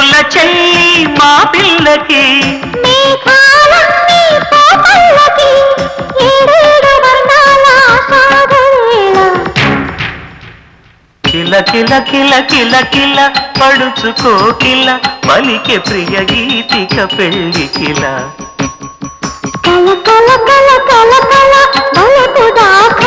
సిగ్గుల చెల్లి మా పిల్లకి కిల కిల కిల కిల కిల పడుచుకోకిల పలికే ప్రియ గీతిక పెళ్లి కిల కల కల కల కల కల బలపు దాకా